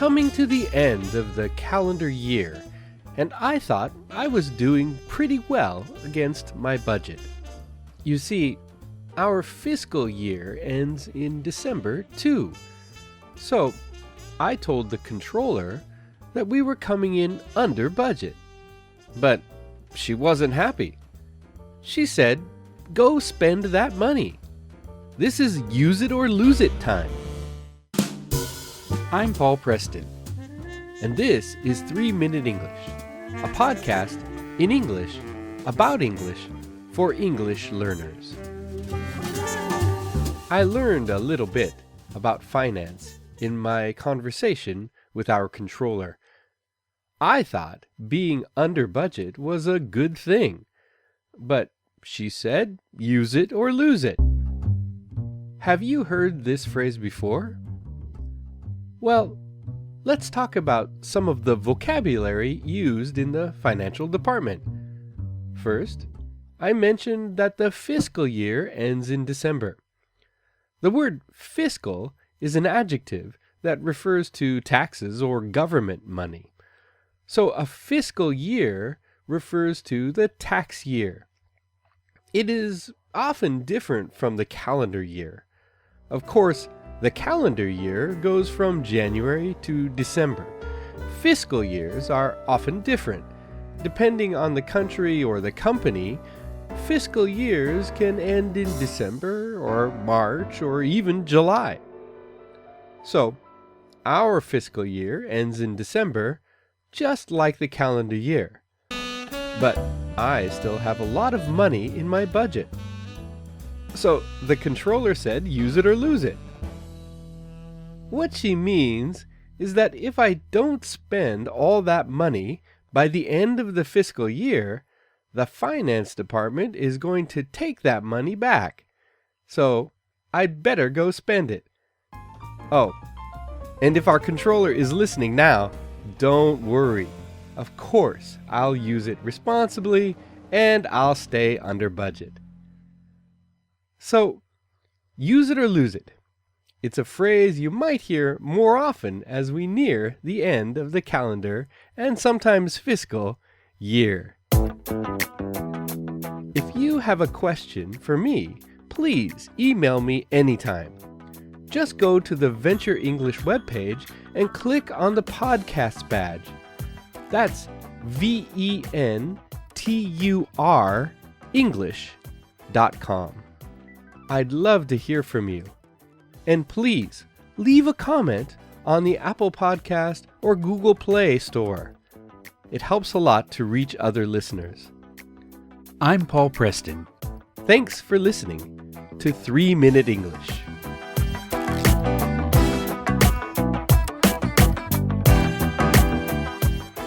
coming to the end of the calendar year, and I thought I was doing pretty well against my budget. You see, our fiscal year ends in December too. So I told the controller that we were coming in under budget. But she wasn't happy. She said, "Go spend that money. This is use it or lose it time." I'm Paul Preston, and this is 3 Minute English, a podcast in English about English for English learners. I learned a little bit about finance in my conversation with our controller. I thought being under budget was a good thing, but she said, use it or lose it. Have you heard this phrase before? Well, let's talk about some of the vocabulary used in the financial department. First, I mentioned that the fiscal year ends in December. The word fiscal is an adjective that refers to taxes or government money. So a fiscal year refers to the tax year. It is often different from the calendar year. Of course, the calendar year goes from January to December. Fiscal years are often different. Depending on the country or the company, fiscal years can end in December or March or even July. So, our fiscal year ends in December, just like the calendar year. But I still have a lot of money in my budget. So the controller said, use it or lose it. What she means is that if I don't spend all that money by the end of the fiscal year, the finance department is going to take that money back. So I'd better go spend it. Oh, and if our controller is listening now, don't worry. Of course, I'll use it responsibly and I'll stay under budget. So, use it or lose it. It's a phrase you might hear more often as we near the end of the calendar and sometimes fiscal year. If you have a question for me, please email me anytime. Just go to the Venture English webpage and click on the podcast badge. That's VENTUR English.com. I'd love to hear from you. And please, leave a comment on the Apple Podcast or Google Play Store. It helps a lot to reach other listeners. I'm Paul Preston. Thanks for listening to 3 Minute English.